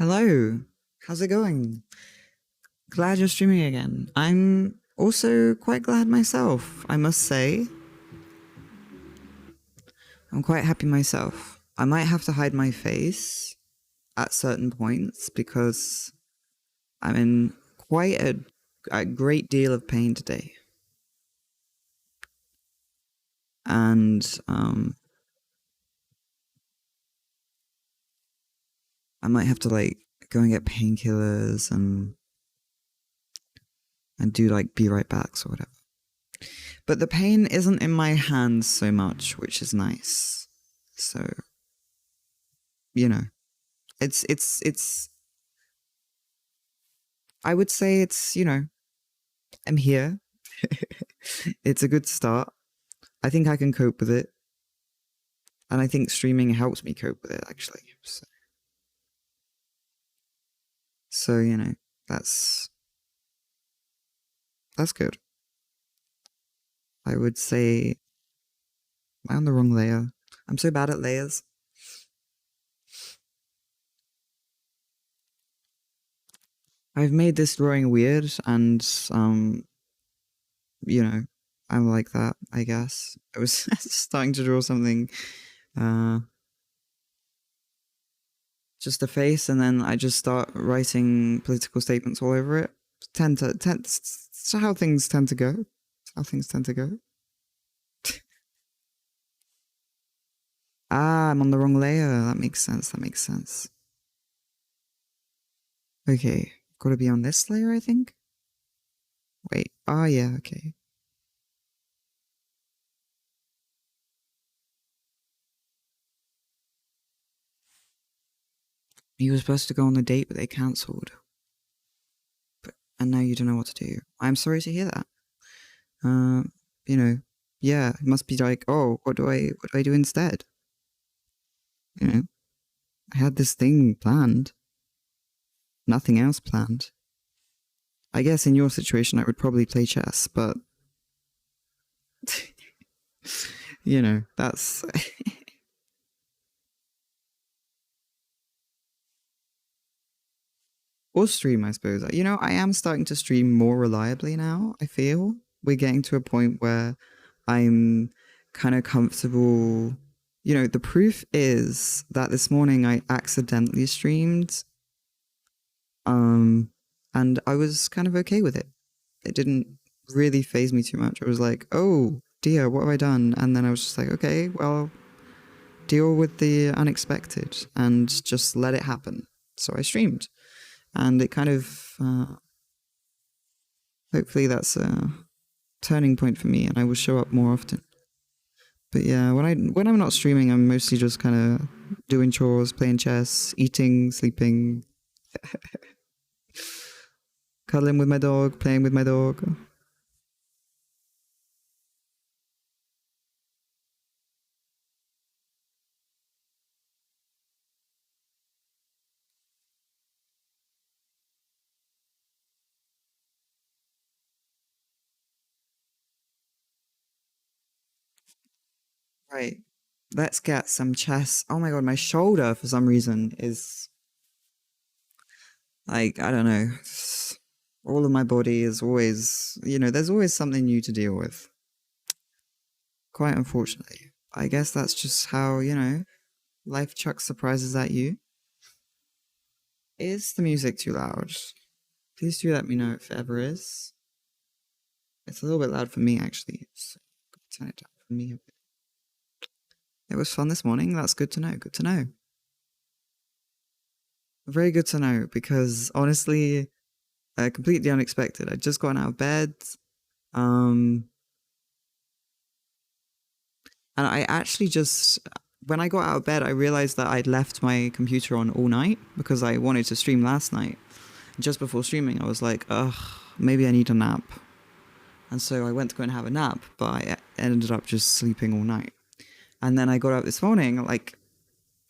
Hello, how's it going? Glad you're streaming again. I'm also quite glad myself, I must say. I'm quite happy myself. I might have to hide my face at certain points because I'm in quite a great deal of pain today. And I might have to like go and get painkillers and do like be right backs or whatever. But the pain isn't in my hands so much, which is nice. So, you know, it's I would say it's, I'm here. It's a good start. I think I can cope with it. And I think streaming helps me cope with it actually. So that's that's good. I would say am I on the wrong layer? I'm so bad at layers. I've made this drawing weird and you know, I'm like that, I guess. I was starting to draw something uh just a face, and then I just start writing political statements all over it. It's how things tend to go. It's how things tend to go. Ah, I'm on the wrong layer. That makes sense. That makes sense. Okay, gotta be on this layer, I think. Wait. Ah, yeah. Okay. You were supposed to go on a date, but they cancelled. And now you don't know what to do. I'm sorry to hear that. Um, yeah, it must be like, oh, what do I do instead? You know, I had this thing planned, nothing else planned. I guess in your situation, I would probably play chess, but that's or stream, I suppose. I am starting to stream more reliably now. I feel we're getting to a point where I'm kind of comfortable. The proof is that this morning I accidentally streamed, um, and I was kind of okay with it. It didn't really phase me too much. I was like, oh dear, what have I done? And then I was just like, okay, well, deal with the unexpected and just let it happen. So I streamed, and it kind of hopefully that's a turning point for me, and I will show up more often. But yeah, when I'm not streaming, I'm mostly just kind of doing chores, playing chess, eating, sleeping, cuddling with my dog, playing with my dog. Right. Let's get some chess. Oh my god, my shoulder for some reason is like, I don't know. All of my body is always, there's always something new to deal with. Quite unfortunately. I guess that's just how, life chucks surprises at you. Is the music too loud? Please do let me know if it ever is. It's a little bit loud for me, actually. So turn it down for me a bit. It was fun this morning. That's good to know. Good to know. Very good to know because honestly, completely unexpected. I'd just gotten out of bed. Um, and I actually just, when I got out of bed, I realized that I'd left my computer on all night because I wanted to stream last night. Just before streaming, I was like, ugh, maybe I need a nap. And so I went to go and have a nap, but I ended up just sleeping all night. And then I got up this morning, like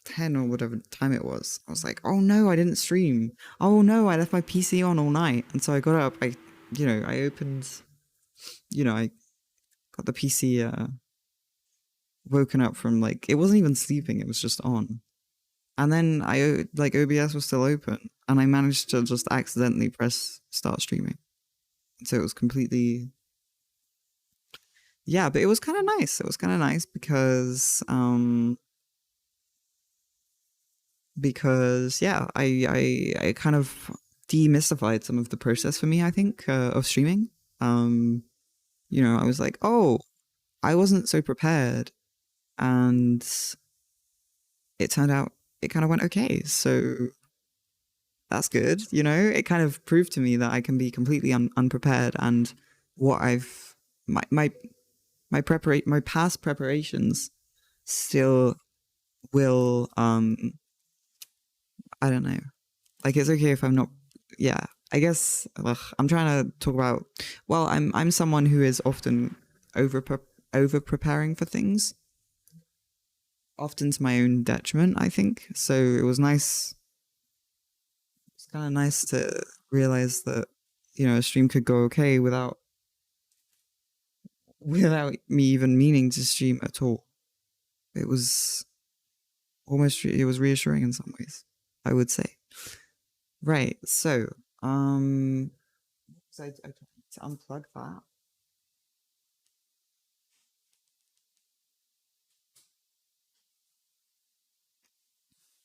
10 or whatever time it was. I was like, oh no, I didn't stream. Oh no, I left my PC on all night. And so I got up, I opened, I got the PC woken up from like, it wasn't even sleeping, it was just on. And then I like OBS was still open, and I managed to just accidentally press start streaming. So it was completely, yeah, but it was kind of nice. It was kind of nice because yeah, I kind of demystified some of the process for me, I think, of streaming. Um, I was like, oh, I wasn't so prepared, and it turned out it kind of went okay. So that's good. It kind of proved to me that I can be completely unprepared, and what I've my past preparations still will I don't know. Like it's okay if I'm not. Yeah, I guess I'm trying to talk about. Well, I'm someone who is often over over preparing for things, often to my own detriment, I think. So it was nice. It's kind of nice to realize that a stream could go okay without me even meaning to stream at all. It was it was reassuring in some ways, I would say. Right. So, I tried to unplug that.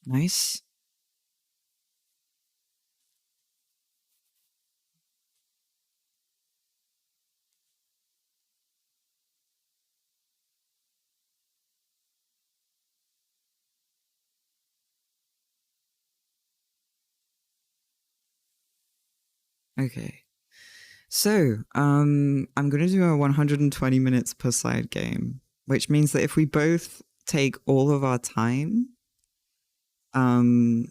Nice. Okay. So, I'm gonna do a 120 minutes per side game, which means that if we both take all of our time, um,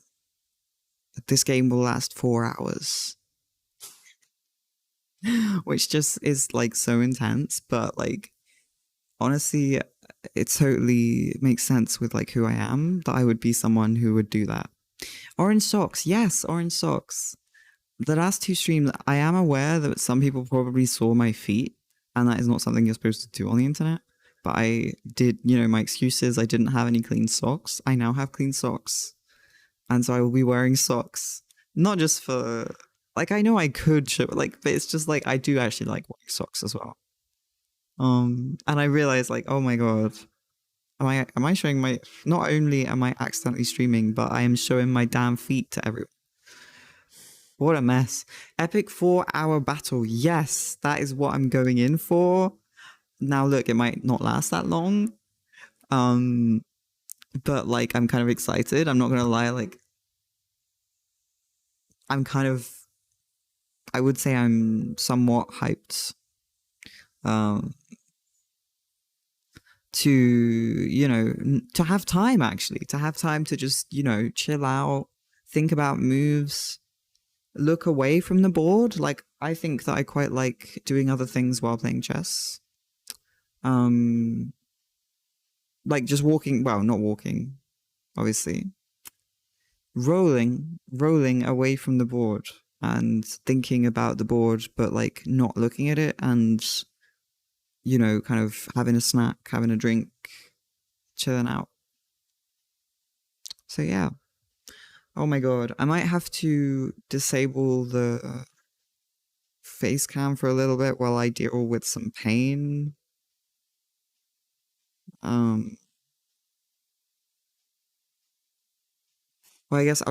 this game will last 4 hours, which just is like so intense. But like, honestly, it totally makes sense with like who I am that I would be someone who would do that. Orange socks, yes, orange socks. The last two streams, I am aware that some people probably saw my feet, and that is not something you're supposed to do on the internet. But I did, my excuse is I didn't have any clean socks. I now have clean socks. And so I will be wearing socks. Not just for, like, I know I could show, like, but it's just like, I do actually like wearing socks as well. And I realized, like, oh my God, am I showing my, not only am I accidentally streaming, but I am showing my damn feet to everyone. What a mess. Epic 4 hour battle. Yes, that is what I'm going in for. Now look, it might not last that long. But like I'm kind of excited. I'm not gonna lie, like I'm kind of I would say I'm somewhat hyped. Um to to have time, actually, to have time to just chill out, think about moves, look away from the board. Like I think that I quite like doing other things while playing chess. Um, like just walking. Well, not walking, obviously. Rolling away from the board and thinking about the board, but like not looking at it, and kind of having a snack, having a drink, chilling out. So yeah. Oh my God, I might have to disable the face cam for a little bit while I deal with some pain. Um, well, I guess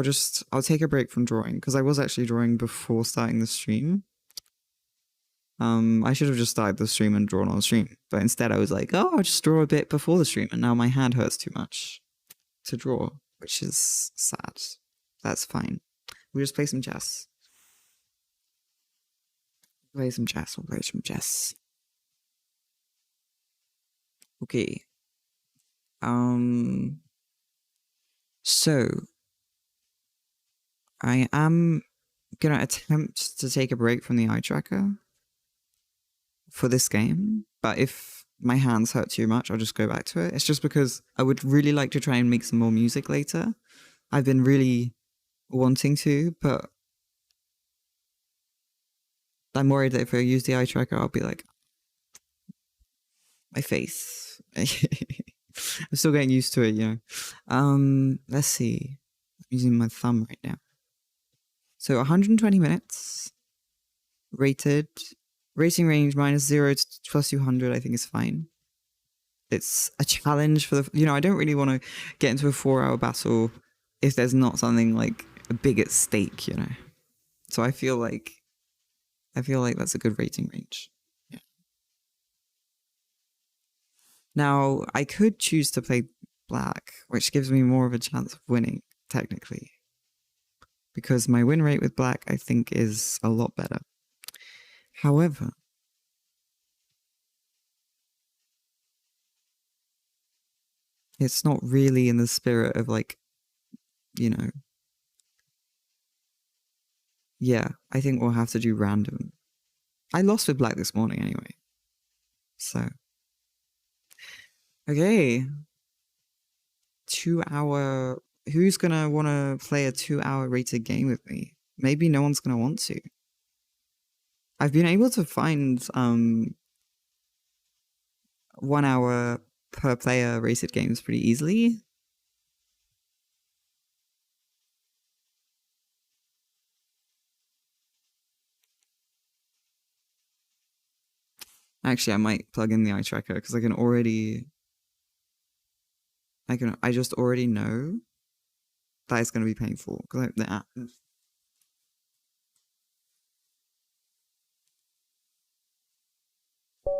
I'll take a break from drawing because I was actually drawing before starting the stream. I should have just started the stream and drawn on the stream, but instead I was like, oh, I'll just draw a bit before the stream, and now my hand hurts too much to draw, which is sad. That's fine. We'll just play some chess. Play some chess. We'll play some chess. Okay. So I am gonna attempt to take a break from the eye tracker for this game, but if my hands hurt too much, I'll just go back to it. It's just because I would really like to try and make some more music later. I've been really wanting to, but I'm worried that if I use the eye tracker, I'll be like, my face. I'm still getting used to it, Let's see. using my thumb right now. So 120 minutes, rated, rating range -0 to +200, I think is fine. It's a challenge for I don't really want to get into a 4-hour battle if there's not something like big at stake, So I feel like that's a good rating range. Yeah. Now, I could choose to play black, which gives me more of a chance of winning, technically. Because my win rate with black, I think, is a lot better. However, it's not really in the spirit of yeah, I think we'll have to do random. I lost with black this morning anyway. So, okay. 2-hour. Who's gonna want to play a 2-hour rated game with me? Maybe no one's gonna want to. I've been able to find 1 hour per player rated games pretty easily. Actually, I might plug in the eye tracker because I just already know that it's going to be painful because the app.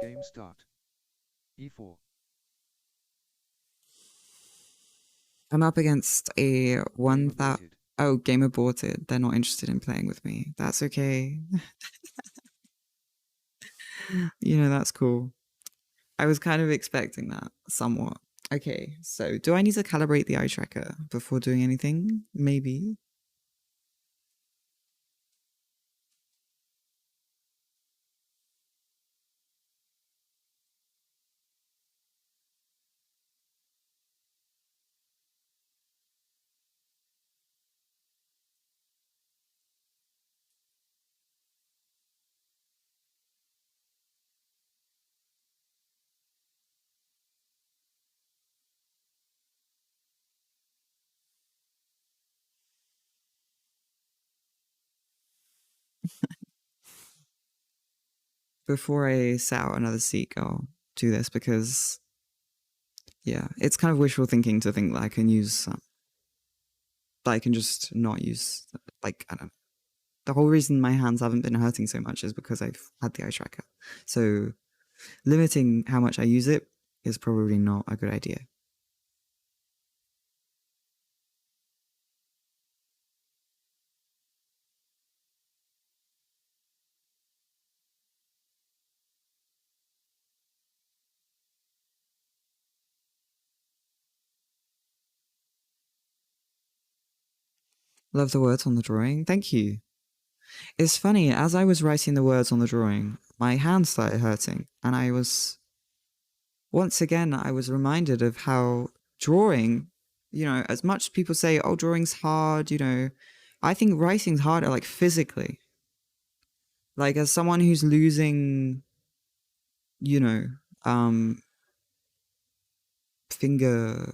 Game start. E4. I'm up against a 1,000. Aborted. Oh, game aborted. They're not interested in playing with me. That's okay. That's cool. I was kind of expecting that somewhat. Okay, so do I need to calibrate the eye tracker before doing anything? Maybe. Before I set out another seek, I'll do this because, yeah, it's kind of wishful thinking to think that I can use, that I can just not use, I don't know. The whole reason my hands haven't been hurting so much is because I've had the eye tracker. So limiting how much I use it is probably not a good idea. Love the words on the drawing. Thank you. It's funny, as I was writing the words on the drawing, my hands started hurting. And once again, I was reminded of how drawing, as much people say, oh, drawing's hard, I think writing's harder, like physically. Like as someone who's losing, you know, um, finger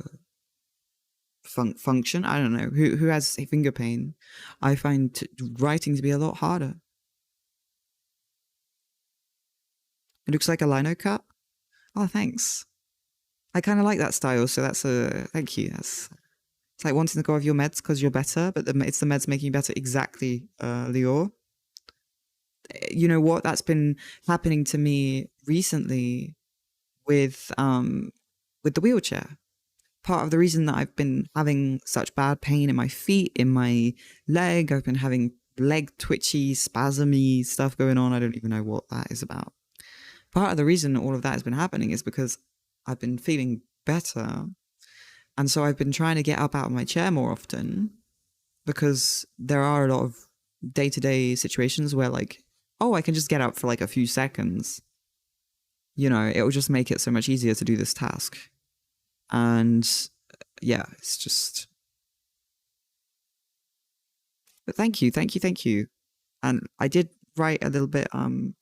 function. I don't know who has finger pain. I find writing to be a lot harder. It looks like a lino cut. Oh, thanks. I kind of like that style, so that's a thank you. It's like wanting to go off your meds because you're better, but it's the meds making you better. Exactly, Lior. You know what? That's been happening to me recently with the wheelchair. Part of the reason that I've been having such bad pain in my feet, in my leg, I've been having leg twitchy, spasmy stuff going on. I don't even know what that is about. Part of the reason all of that has been happening is because I've been feeling better. And so I've been trying to get up out of my chair more often because there are a lot of day-to-day situations where oh, I can just get up for a few seconds. It will just make it so much easier to do this task. And yeah, it's just. But thank you. And I did write a little bit. Oh,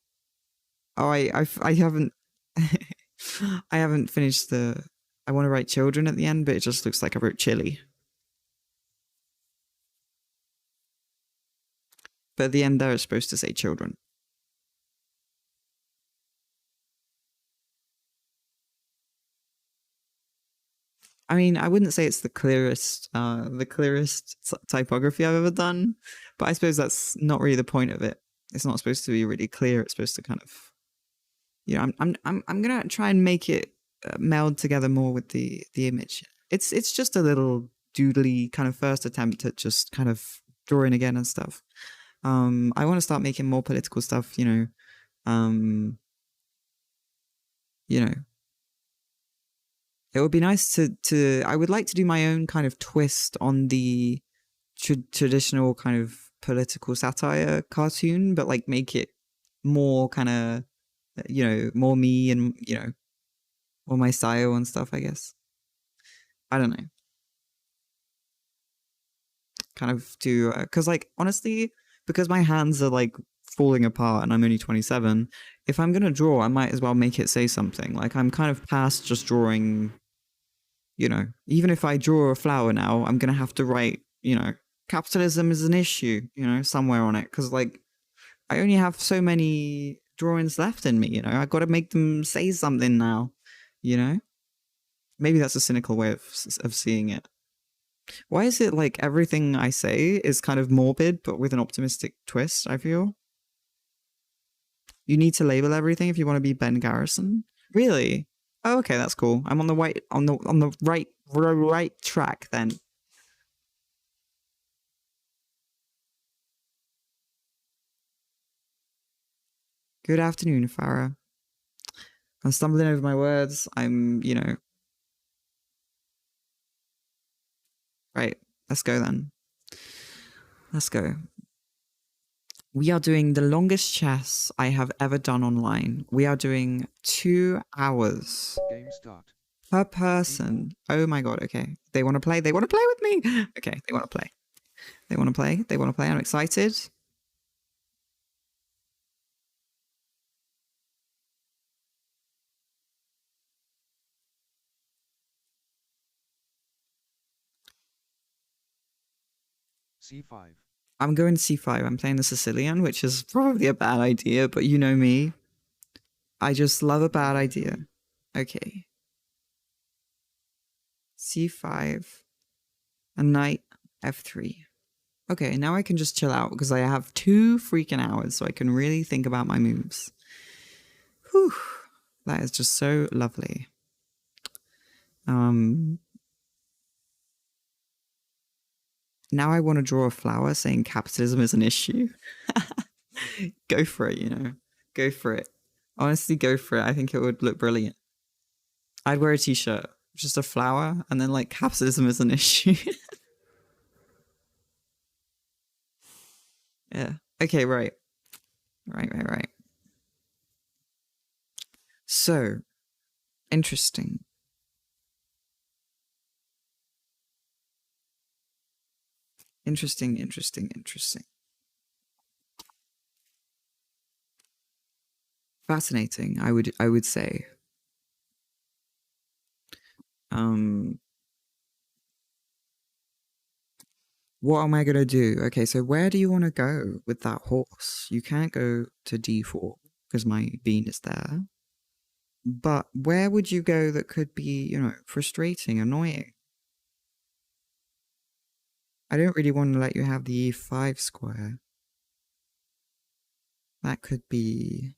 I haven't. I haven't finished the. I want to write children at the end, but it just looks like I wrote chili. But at the end there, it's supposed to say children. I mean, I wouldn't say it's the clearest typography I've ever done, but I suppose that's not really the point of it. It's not supposed to be really clear. It's supposed to kind of, you know, I'm gonna try and make it meld together more with the image. It's just a little doodly kind of first attempt at just kind of drawing again and stuff. I want to start making more political stuff. Um, you know, it would be nice to. I would like to do my own kind of twist on the traditional kind of political satire cartoon, but like make it more kind of, more me and more my style and stuff. I guess I don't know. Kind of do because like honestly, because my hands are like falling apart and I'm only 27. If I'm gonna draw, I might as well make it say something. Like I'm kind of past just drawing. Even if I draw a flower now, I'm gonna have to write, capitalism is an issue, somewhere on it. Because like I only have so many drawings left in me, I got to make them say something now, you know. Maybe that's a cynical way of seeing it. Why is it like everything I say is kind of morbid, but with an optimistic twist? I feel you need to label everything if you want to be Ben Garrison. Really? Oh, okay, that's cool. I'm on the right track then. Good afternoon, Farah. I'm stumbling over my words. I'm, right. Let's go then. Let's go. We are doing the longest chess I have ever done online. We are doing 2 hours. Game start. Per person. Oh my god, okay. They want to play. They want to play with me. Okay, they want to play. They want to play. They want to play. I'm excited. C5. I'm going C5. I'm playing the Sicilian, which is probably a bad idea, but you know me. I just love a bad idea. Okay. C5. And knight F3. Okay, now I can just chill out because I have 2 freaking hours, so I can really think about my moves. Whew. That is just so lovely. Now I want to draw a flower saying capitalism is an issue. Go for it, Go for it. Honestly, go for it. I think it would look brilliant. I'd wear a t-shirt, just a flower, and then like capitalism is an issue. Yeah. Okay, right. Right. So, interesting. Interesting. Fascinating, I would say. What am I gonna do? Okay, so where do you want to go with that horse? You can't go to d4 because my bean is there. But where would you go that could be, frustrating, annoying? I don't really want to let you have the e5 square. That could be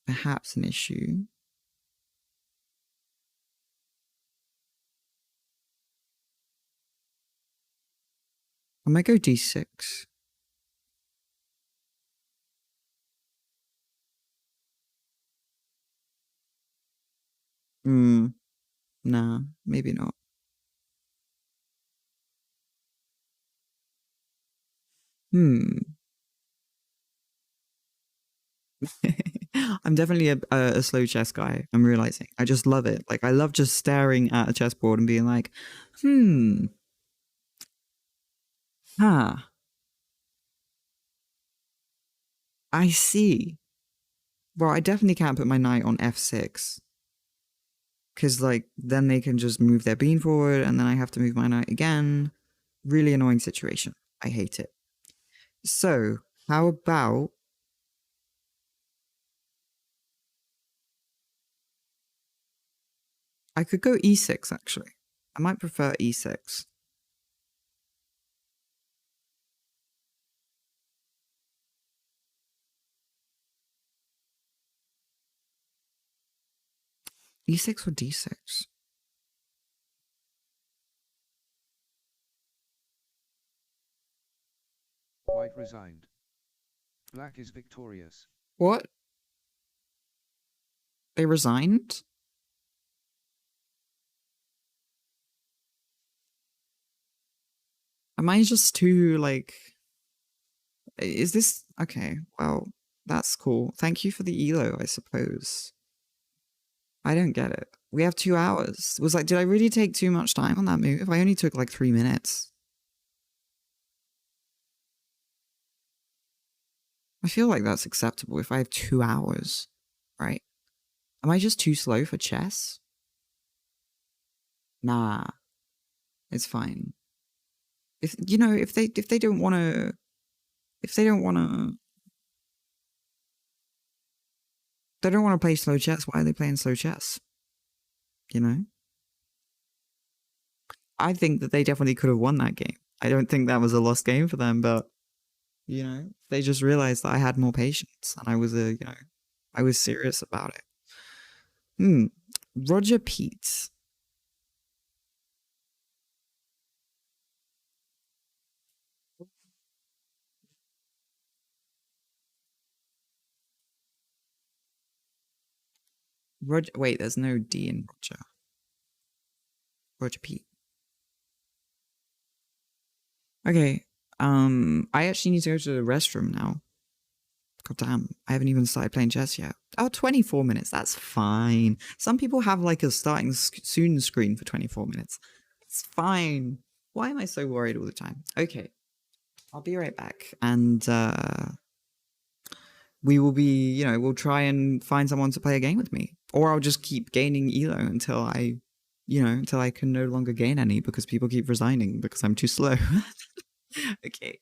perhaps an issue. I might go d6. Nah, maybe not. I'm definitely a slow chess guy. I'm realizing. I just love it. Like I love just staring at a chessboard and being like, huh. I see. Well, I definitely can't put my knight on f6. Because, like, then they can just move their bean forward, and then I have to move my knight again. Really annoying situation. I hate it. So, how about I could go e6 actually. I might prefer e6. E6 or d6? White resigned. Black is victorious. What? They resigned? Am I just too like is this okay, well, that's cool. Thank you for the elo, I suppose. I don't get it. We have 2 hours. Was like, did I really take too much time on that move? I only took like 3 minutes. I feel like that's acceptable if I have 2 hours, right? Am I just too slow for chess? Nah, it's fine. If you know, if they don't want to, if they don't want to play slow chess. Why are they playing slow chess? You know, I think that they definitely could have won that game. I don't think that was a lost game for them, but you know, they just realized that I had more patience and I was I was serious about it. Hmm. Roger Pete. Roger. Wait, there's no D in Roger. Roger Pete. Okay. I actually need to go to the restroom now. God damn, I haven't even started playing chess yet. Oh, 24 minutes. That's fine. Some people have like a starting soon screen for 24 minutes. It's fine. Why am I so worried all the time? Okay. I'll be right back. And we will be, we'll try and find someone to play a game with me. Or I'll just keep gaining elo until until I can no longer gain any because people keep resigning because I'm too slow. Okay.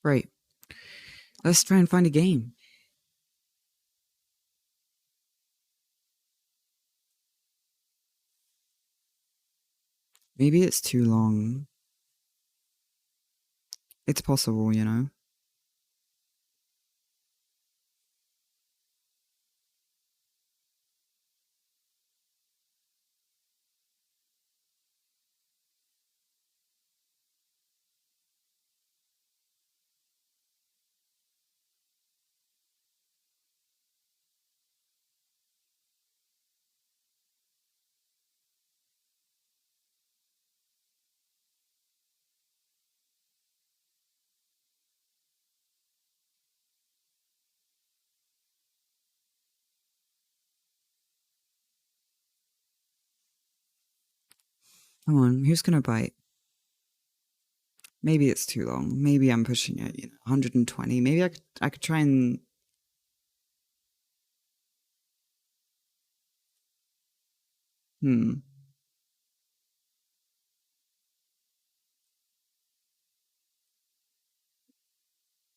Right. Let's try and find a game. Maybe it's too long. It's possible. Come on, who's gonna bite? Maybe it's too long. Maybe I'm pushing it, 120. Maybe I could try and hmm.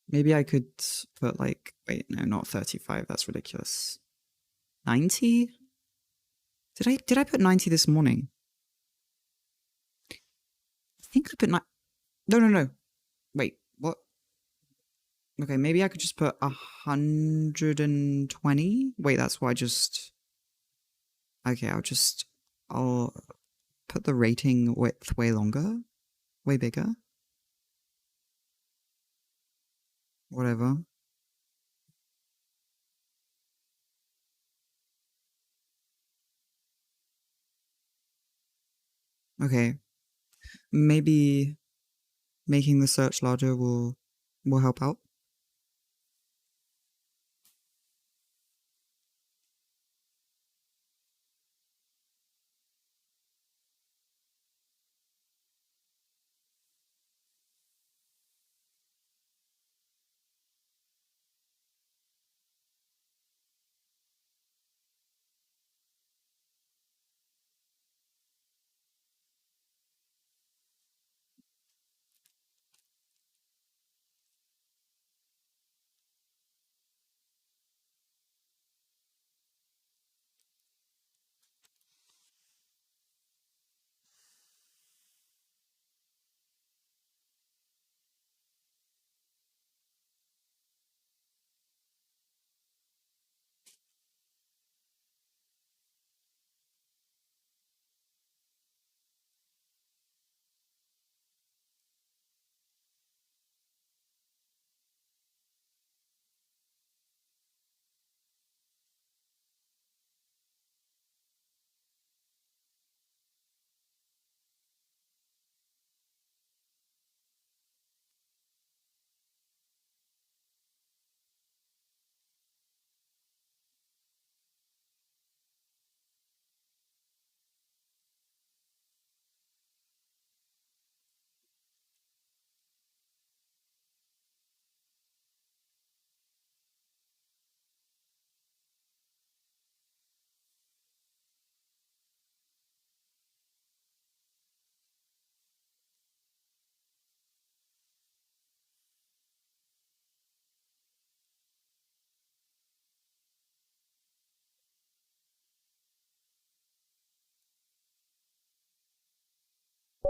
Maybe I could put like wait, no, not 35. That's ridiculous. 90? Did I put 90 this morning? I think I put no, no, no. Wait, what? Okay, maybe I could just put 120. Wait, that's why I just. Okay, I'll put the rating width way longer, way bigger. Whatever. Okay, maybe making the search larger will help out.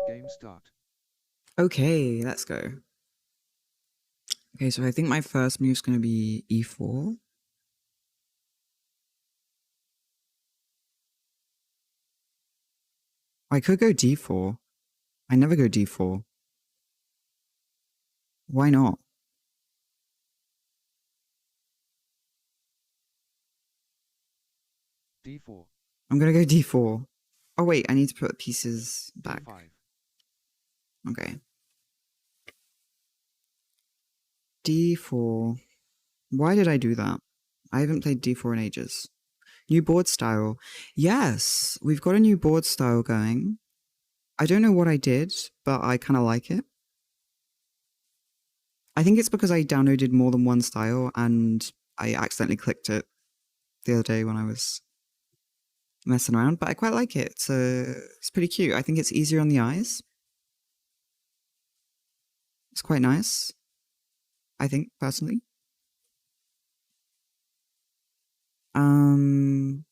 Game start. Okay, let's go. Okay, so I think my first move's gonna be e4. I could go d4. I never go d4. Why not? D4. I'm gonna go d4. Oh wait, I need to put pieces back. D5. Okay. d4. Why did I do that? I haven't played d4 in ages. New board style. Yes, we've got a new board style going. I don't know what I did, but I kind of like it. I think it's because I downloaded more than one style and I accidentally clicked it the other day when I was messing around, but I quite like it. It's pretty cute. I think it's easier on the eyes. It's quite nice. I think personally. Um,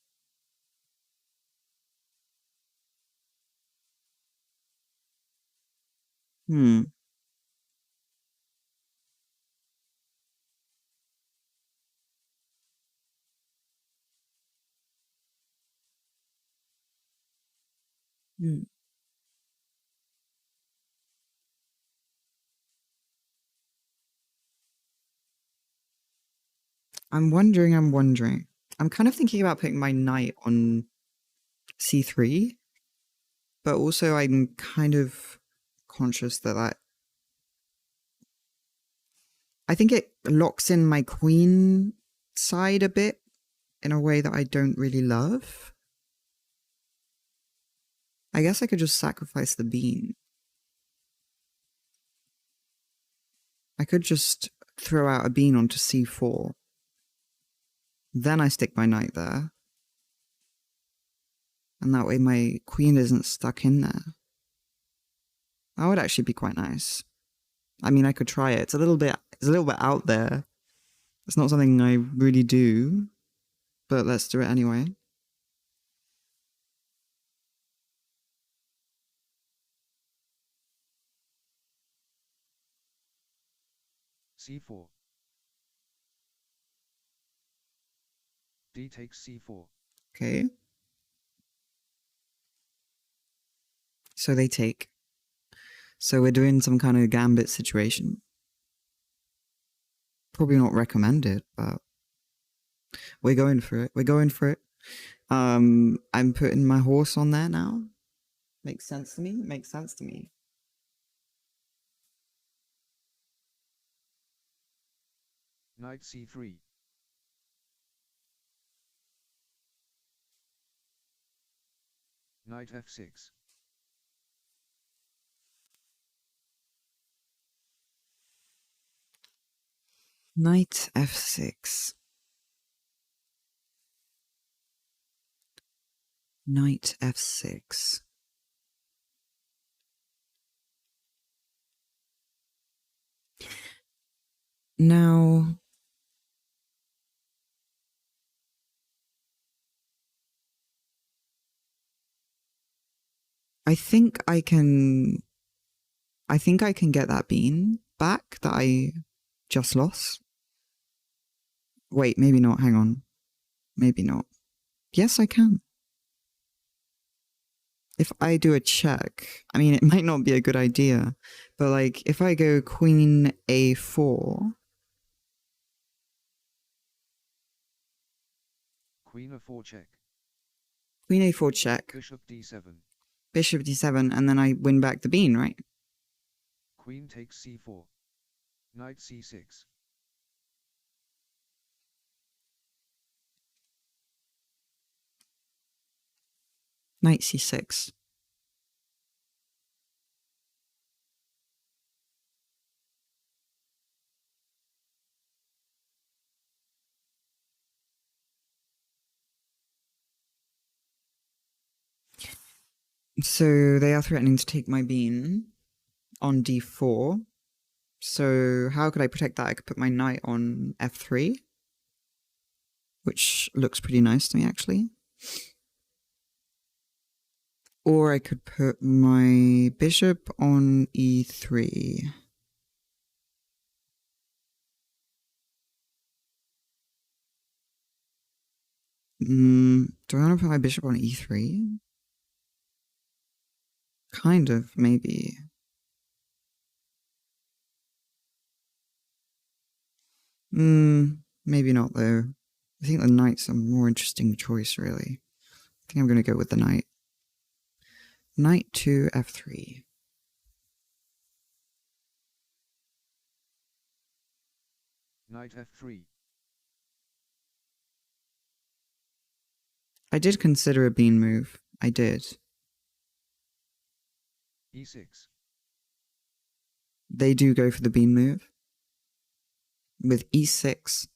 hmm. Hmm. I'm wondering. I'm kind of thinking about putting my knight on c3, but also I'm kind of conscious that I think it locks in my queen side a bit in a way that I don't really love. I guess I could just sacrifice the bean. I could just throw out a bean onto c4. Then I stick my knight there. And that way my queen isn't stuck in there. That would actually be quite nice. I mean, I could try it. It's a little bit out there. It's not something I really do, but let's do it anyway. c4. D takes c4. Okay. So they take. So we're doing some kind of gambit situation. Probably not recommended, but we're going for it. We're going for it. I'm putting my horse on there now. Makes sense to me. Makes sense to me. Knight c3. Knight f6. Knight f6. Knight f6. Now, I think I can get that bean back that I just lost. Wait, maybe not. Hang on. Maybe not. Yes, I can. If I do a check, I mean, it might not be a good idea, but like if I go queen a4, Queen a4 check. queen a4 check, Bishop d7. bishop d7, and then I win back the bean, right? Queen takes c4. Knight c6. Knight c6. So they are threatening to take my bean on d4. So how could I protect that? I could put my knight on f3, which looks pretty nice to me, actually. Or I could put my bishop on e3. Do I want to put my bishop on e3? Kind of, maybe. Maybe not, though. I think the knight's a more interesting choice, really. I think I'm going to go with the knight. Knight to f3. Knight f3. I did consider a bean move. I did. e6. They do go for the bean move. With e6.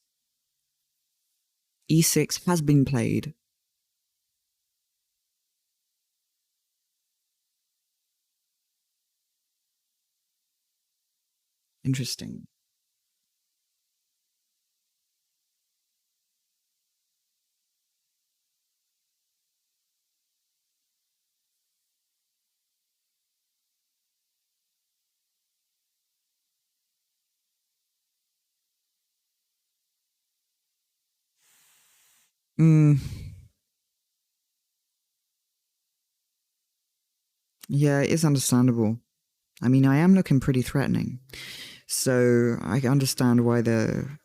e6 has been played. Interesting. Yeah, it is understandable. I mean, I am looking pretty threatening. So I understand why they're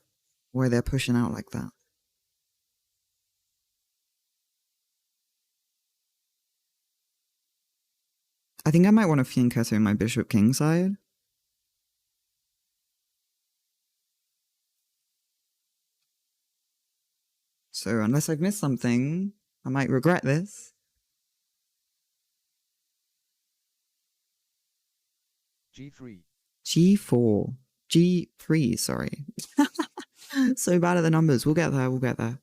pushing out like that. I think I might want to fianchetto my bishop king side. So unless I've missed something, I might regret this. G3. G4. G3, sorry. So bad at the numbers. We'll get there, we'll get there.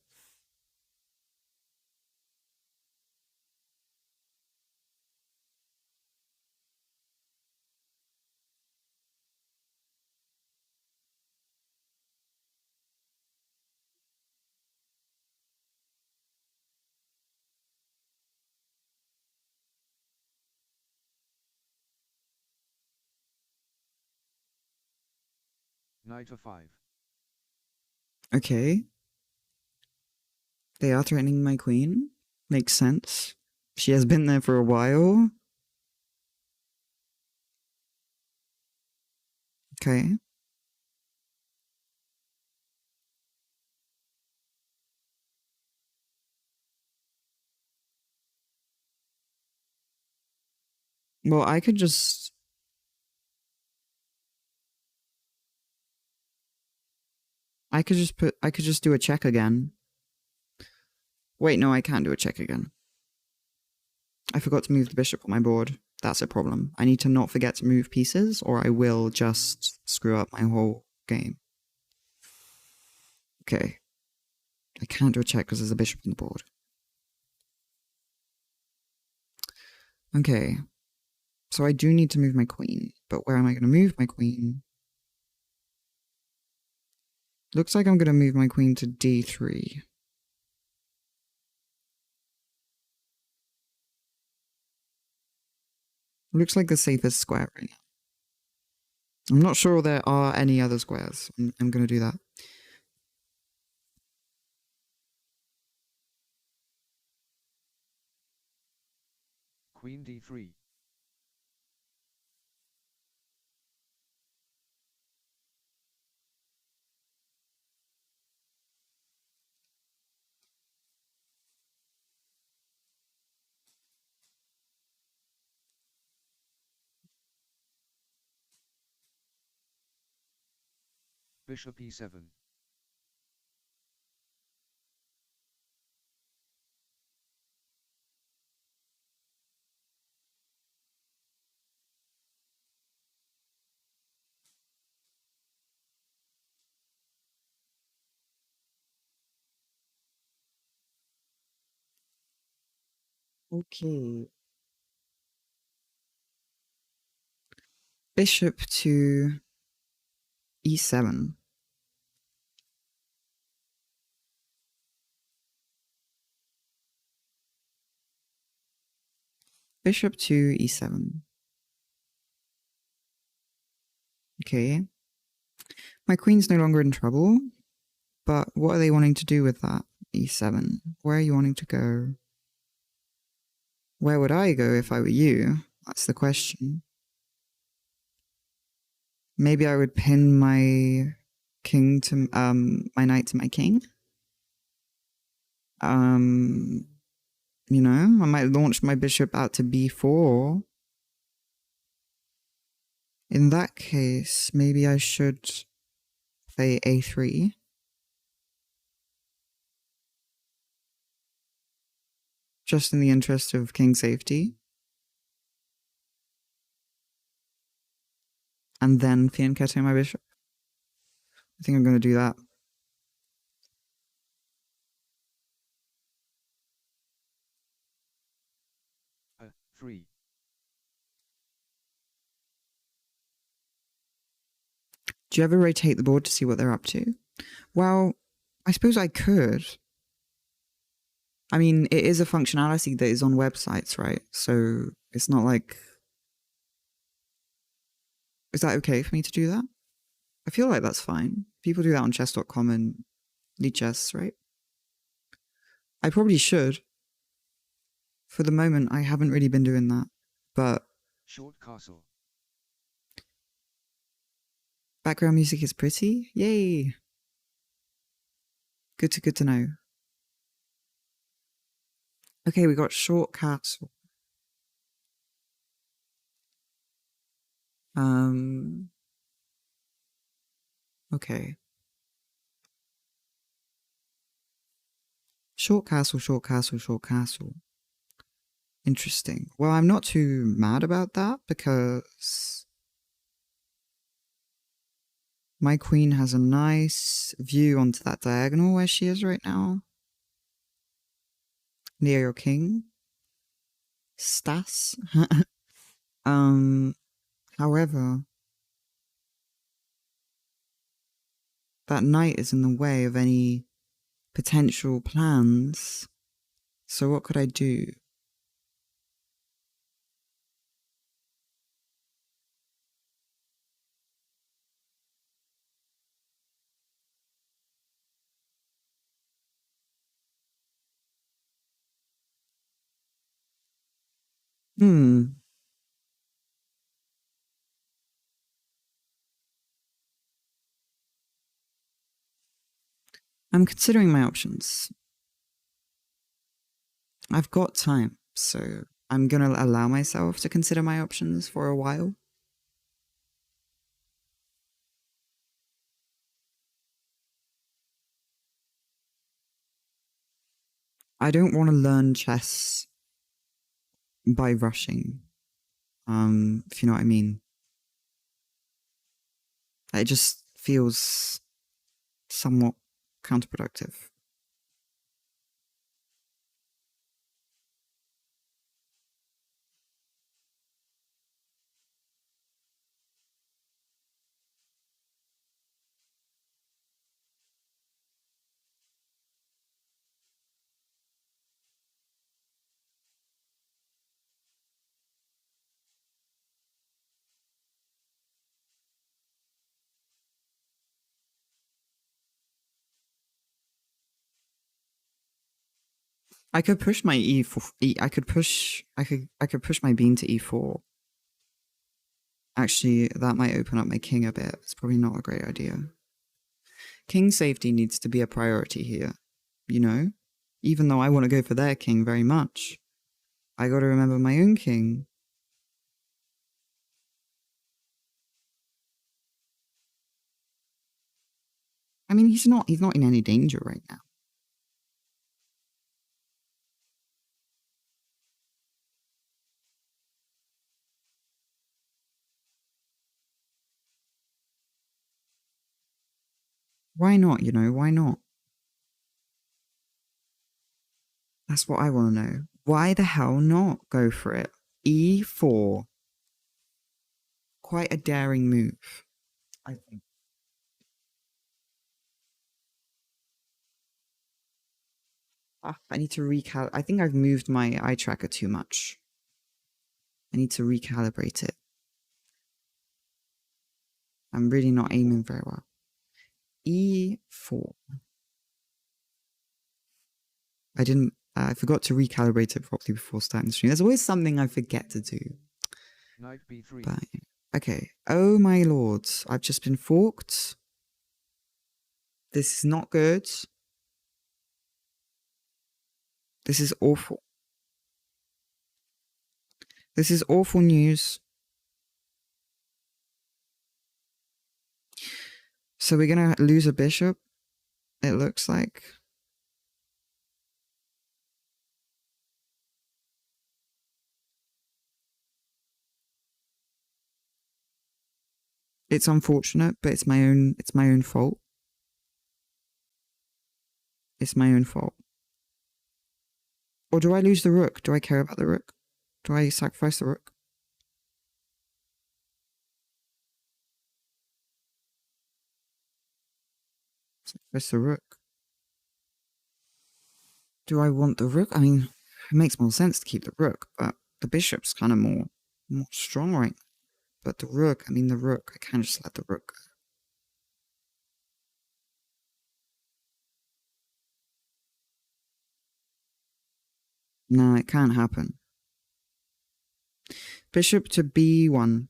Knight of 5. Okay. They are threatening my queen. Makes sense. She has been there for a while. Okay. Well, I could just I could just do a check again. Wait, no, I can't do a check again. I forgot to move the bishop on my board. That's a problem. I need to not forget to move pieces, or I will just screw up my whole game. Okay. I can't do a check because there's a bishop on the board. Okay. So I do need to move my queen, but where am I going to move my queen? Looks like I'm going to move my queen to d3. Looks like the safest square right now. I'm not sure there are any other squares. I'm going to do that. Queen D3. Bishop E7. Okay. Bishop to e7. Bishop to e7. Okay. My queen's no longer in trouble, but what are they wanting to do with that? e7. Where are you wanting to go? Where would I go if I were you? That's the question. Maybe I would pin my king to my knight to my king. You know, I might launch my bishop out to b4. In that case, maybe I should play a3. Just in the interest of king safety. And then fianchetto my bishop. I think I'm going to do that. A3. Do you ever rotate the board to see what they're up to? Well, I suppose I could. I mean, it is a functionality that is on websites, right? So it's not like... Is that okay for me to do that? I feel like that's fine. People do that on chess.com and Lichess, right? I probably should. For the moment, I haven't really been doing that. But Short castle. background music is pretty. Yay! Good to know. Okay, we got short castle. Okay. Short castle, short castle, short castle. Interesting. Well, I'm not too mad about that because My queen has a nice view onto that diagonal where she is right now. Near your king. Stas. However, that knight is in the way of any potential plans. So what could I do? I'm considering my options. I've got time, so I'm gonna allow myself to consider my options for a while. I don't want to learn chess by rushing. If you know what I mean. It just feels somewhat counterproductive. I could push my e4. I could push. I could push my bean to e4. Actually, that might open up my king a bit. It's probably not a great idea. King safety needs to be a priority here. You know, even though I want to go for their king very much, I got to remember my own king. I mean, he's not in any danger right now. Why not? You know, why not? That's what I want to know. Why the hell not go for it? E4. Quite a daring move, I think. I need to recalibrate. I think I've moved my eye tracker too much. I need to recalibrate it. I'm really not aiming very well. E4. I forgot to recalibrate it properly before starting the stream. There's always something I forget to do. Knight b3. But, okay. Oh my lords. I've just been forked. This is not good. This is awful. This is awful news. So we're going to lose a bishop, it looks like. It's unfortunate, but it's my own fault. It's my own fault. Or do I lose the rook? Do I care about the rook? Do I sacrifice the rook? Sacrifice the rook. Do I want the rook? I mean, it makes more sense to keep the rook, but the bishop's kind of more strong right now. But the rook, I can't just let the rook go. No, it can't happen. Bishop to b1.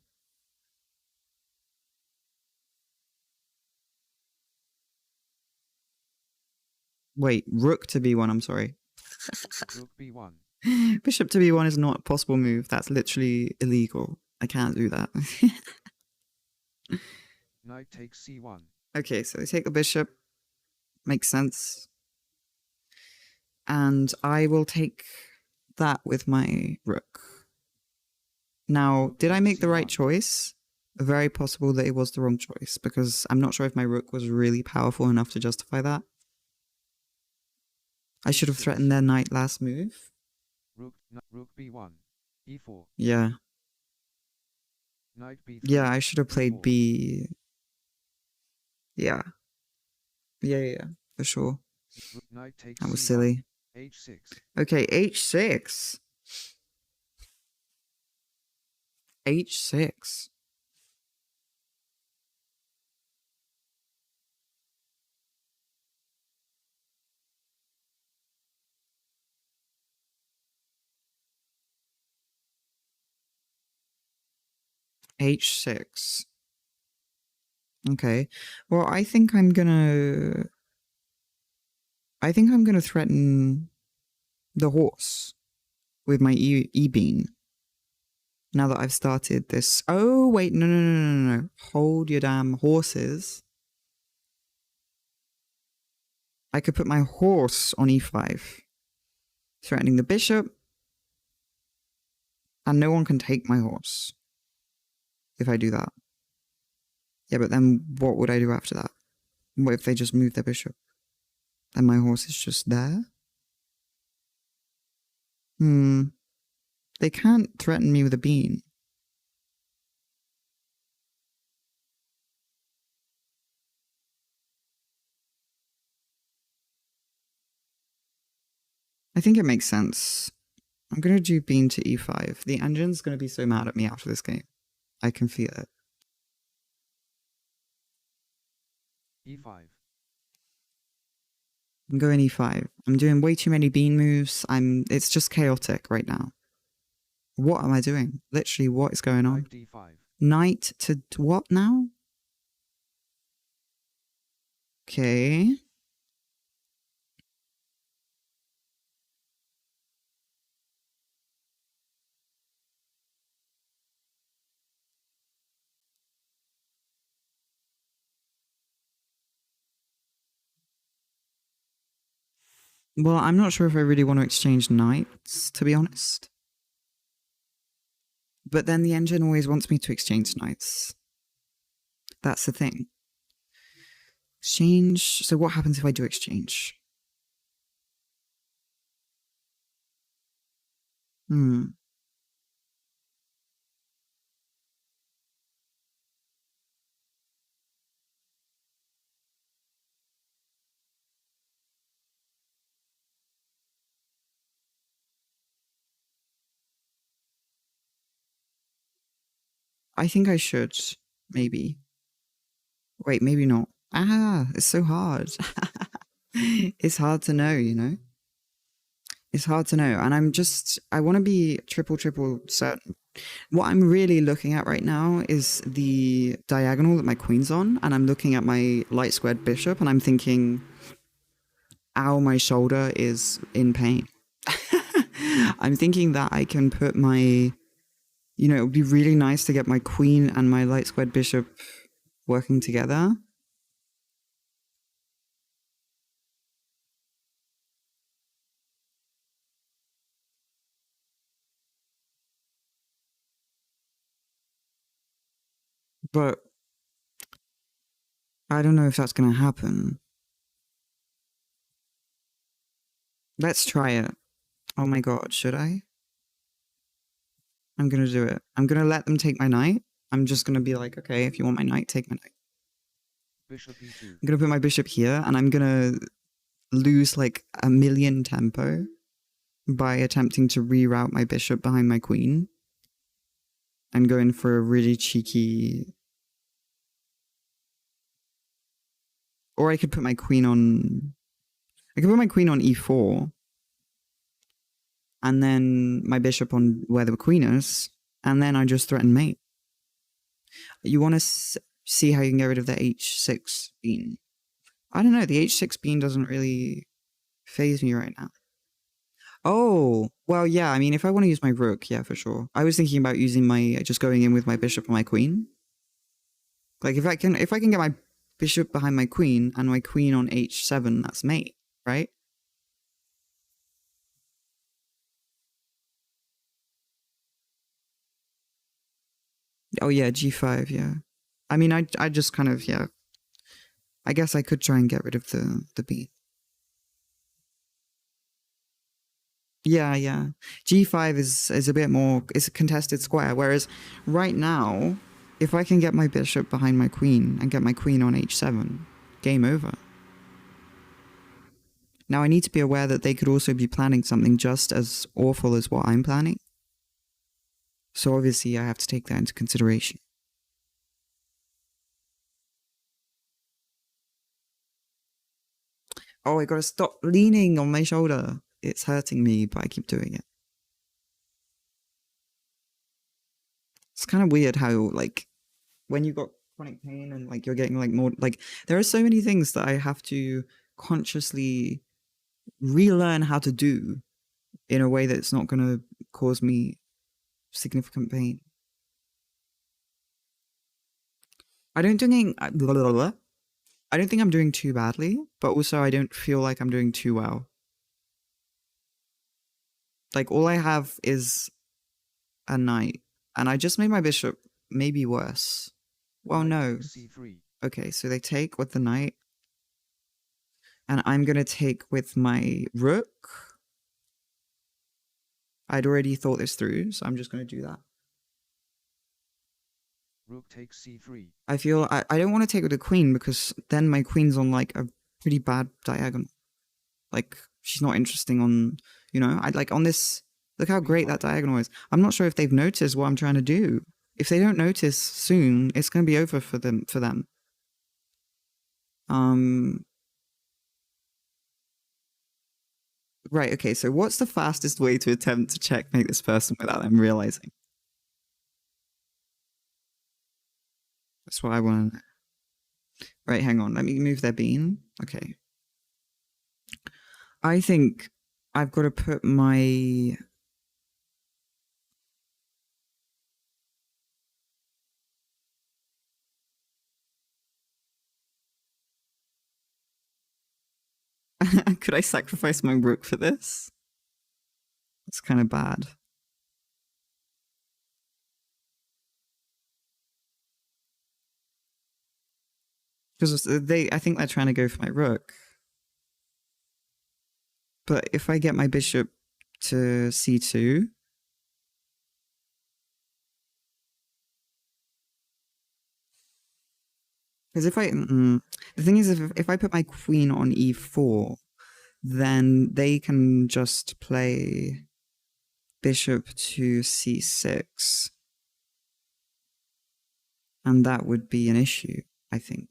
Wait, rook to b1, I'm sorry. Rook b1. Bishop to b1 is not a possible move. That's literally illegal. I can't do that. Knight takes c1. Okay, so they take the bishop. Makes sense. And I will take that with my rook. Now, did I make the right choice? very possible that it was the wrong choice because I'm not sure if my rook was really powerful enough to justify that. I should have Six. threatened their knight last move. Rook b1, e4, Yeah. knight b3. Yeah, I should have played e4. B. Yeah. Yeah, for sure. Knight takes That was c1, silly. h6. Okay, h6. h6. h6. Okay. Well, I think I'm gonna threaten the horse with my e-bean. Now that I've started this. Oh, wait, no. Hold your damn horses. I could put my horse on e5, threatening the bishop, and no one can take my horse if I do that. Yeah, but then what would I do after that? What if they just move their bishop? And my horse is just there? They can't threaten me with a bean. I think it makes sense. I'm going to do bean to e5. The engine's going to be so mad at me after this game. I can feel it. e5. I'm going e5. I'm doing way too many bean moves. It's just chaotic right now. What am I doing? Literally, what is going on? Knight d5. Knight to what now? Okay. Well, I'm not sure if I really want to exchange knights, to be honest. But then the engine always wants me to exchange knights. That's the thing. Exchange. So what happens if I do exchange? I think I should. Maybe. Wait, maybe not. It's so hard. It's hard to know, you know? It's hard to know. And I want to be triple certain. What I'm really looking at right now is the diagonal that my queen's on. And I'm looking at my light squared bishop and I'm thinking, ow, my shoulder is in pain. I'm thinking that I can put my, it would be really nice to get my queen and my light squared bishop working together. But I don't know if that's going to happen. Let's try it. Oh my god, should I? I'm going to do it. I'm going to let them take my knight. I'm just going to be like, okay, if you want my knight, take my knight. Bishop e2. I'm going to put my bishop here and I'm going to lose like a million tempo by attempting to reroute my bishop behind my queen and go in for a really cheeky... Or I could put my queen on... I could put my queen on e4 and then my bishop on where the queen is, and then I just threaten mate. You want to see how you can get rid of the h6 bean. I don't know, the h6 bean doesn't really phase me right now. Oh, well, yeah, I mean, if I want to use my rook, yeah, for sure. I was thinking about using just going in with my bishop and my queen. Like, if I can get my bishop behind my queen and my queen on h7, that's mate, right? Oh yeah, G5, yeah. I mean, I just kind of, yeah. I guess I could try and get rid of the B. Yeah, yeah. G5 is a bit more, it's a contested square, whereas right now, if I can get my bishop behind my queen and get my queen on H7, game over. Now I need to be aware that they could also be planning something just as awful as what I'm planning. So obviously I have to take that into consideration. Oh, I gotta stop leaning on my shoulder. It's hurting me, but I keep doing it. It's kind of weird how, like, when you got chronic pain and, like, you're getting, like, more, like, there are so many things that I have to consciously relearn how to do in a way that's not gonna cause me significant pain. I don't think I don't think I'm doing too badly, but also I don't feel like I'm doing too well. Like, all I have is a knight, and I just made my bishop maybe worse. Well, Knight no. takes C3. Okay, so they take with the knight, and I'm gonna take with my rook. I'd already thought this through, so I'm just gonna do that. Rook takes C3. I feel I don't want to take with the queen because then my queen's on like a pretty bad diagonal. Like, she's not interesting on, you know, I'd like on this. Look how great that diagonal is. I'm not sure if they've noticed what I'm trying to do. If they don't notice soon, it's going to be over for them. Um. Right. Okay. So, what's the fastest way to attempt to checkmate this person without them realizing? That's what I want. Right. Hang on. Let me move their bean. Okay. I think I've got to put my. Could I sacrifice my rook for this? It's kind of bad. Because I think they're trying to go for my rook. But if I get my bishop to c2, because the thing is, if I put my queen on e4, then they can just play bishop to c6, and that would be an issue, I think.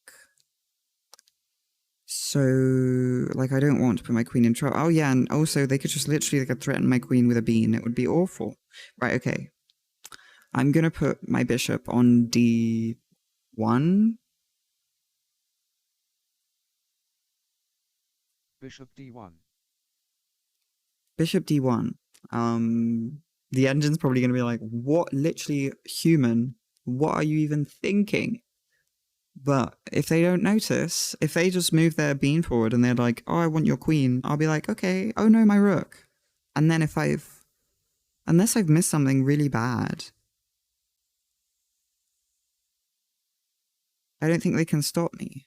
So, like, I don't want to put my queen in trouble. Oh yeah, and also they could just literally like threaten my queen with a bean. It would be awful. Right? Okay. I'm gonna put my bishop on d1. Bishop D1. Bishop d1. The engine's probably gonna be like, what? Literally, human? What are you even thinking? But if they don't notice, if they just move their bean forward and they're like, oh, I want your queen, I'll be like, okay, oh no, my rook. And then unless I've missed something really bad, I don't think they can stop me.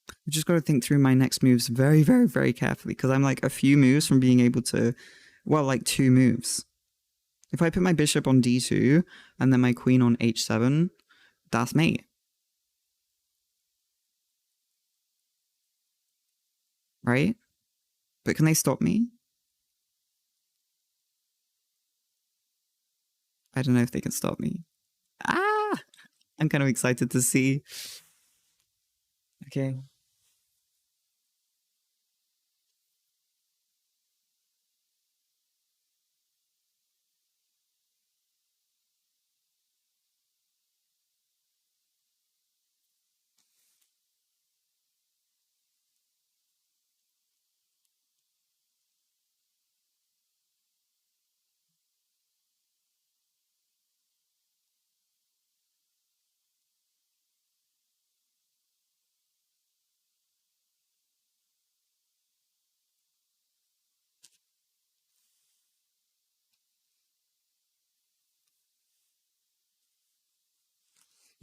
I just got to think through my next moves very, very, very carefully because I'm like a few moves from being able to, well, like 2 moves. If I put my bishop on d2 and then my queen on h7, that's mate. Right? But can they stop me? I don't know if they can stop me. Ah! I'm kind of excited to see. Okay.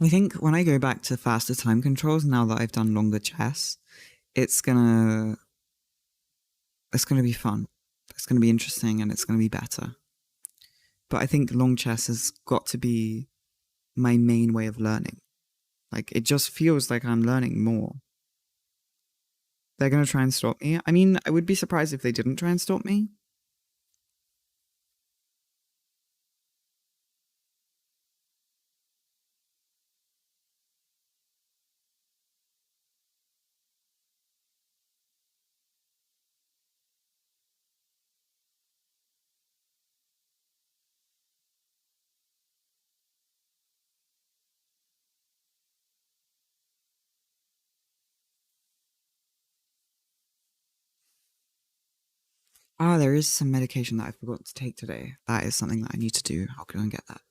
I think when I go back to faster time controls, now that I've done longer chess, it's gonna it's gonna be fun. It's gonna be interesting and it's gonna be better. But I think long chess has got to be my main way of learning. Like it just feels like I'm learning more. They're gonna try and stop me. I mean, I would be surprised if they didn't try and stop me. Ah, there is some medication that I forgot to take today. That is something that I need to do. I'll go and get that.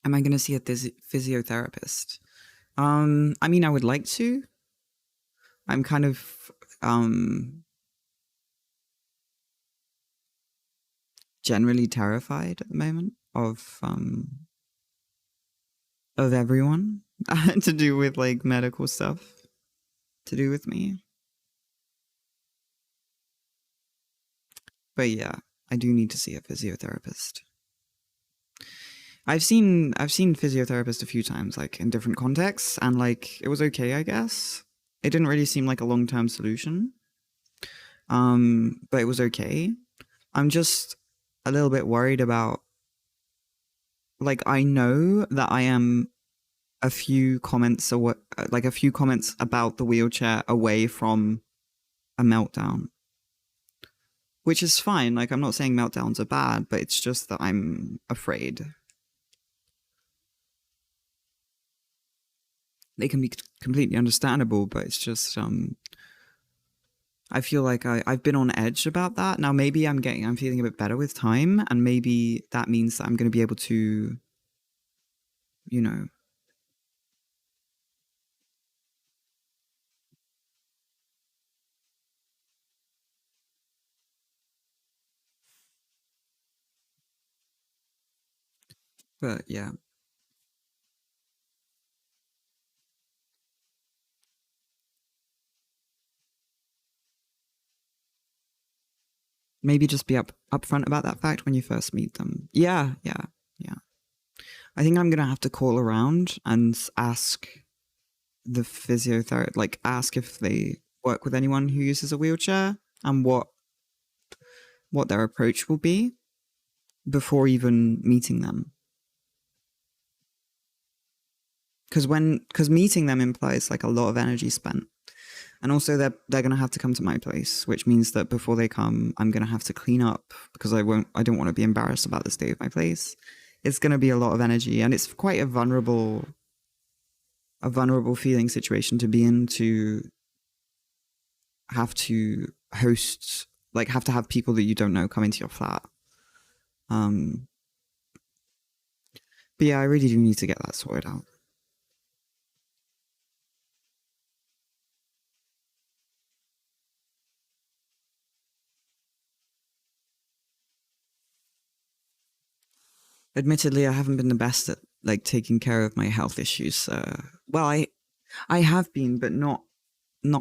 Am I going to see a physiotherapist? I mean, I would like to. I'm kind of generally terrified at the moment of everyone to do with like medical stuff to do with me. But yeah, I do need to see a physiotherapist. I've seen physiotherapist a few times, like in different contexts, and like it was okay, I guess. It didn't really seem like a long term solution. But it was okay. I'm just a little bit worried about like I know that I am a few comments or like a few comments about the wheelchair away from a meltdown, which is fine. Like I'm not saying meltdowns are bad, but it's just that I'm afraid. They can be completely understandable, but it's just I feel like I've been on edge about that. Now maybe I'm feeling a bit better with time, and maybe that means that I'm going to be able to, you know, but yeah, maybe just be upfront about that fact when you first meet them. Yeah, yeah, yeah. I think I'm gonna have to call around and ask the physiotherapist, like ask if they work with anyone who uses a wheelchair and what their approach will be before even meeting them. Because meeting them implies like a lot of energy spent. And also they're gonna have to come to my place, which means that before they come, I'm gonna have to clean up because I don't want to be embarrassed about the state of my place. It's gonna be a lot of energy, and it's quite a vulnerable feeling situation to be in, to have to host, like have to have people that you don't know come into your flat. Um but yeah, I really do need to get that sorted out. Admittedly, I haven't been the best at like taking care of my health issues. Well, I have been, but not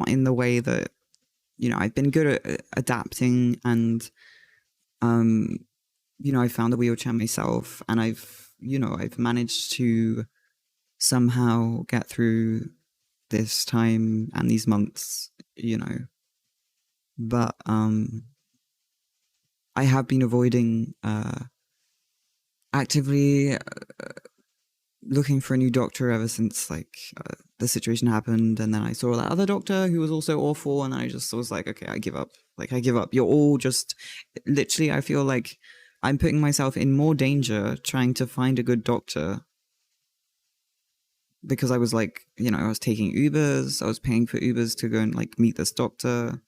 in the way that, I've been good at adapting, and um I found a wheelchair myself, and I've managed to somehow get through this time and these months, but I have been avoiding actively looking for a new doctor ever since like the situation happened, and then I saw that other doctor who was also awful, and I just was like, okay, I give up. Like I give up. You're all just literally. I feel like I'm putting myself in more danger trying to find a good doctor because I was like, I was taking Ubers, I was paying for Ubers to go and like meet this doctor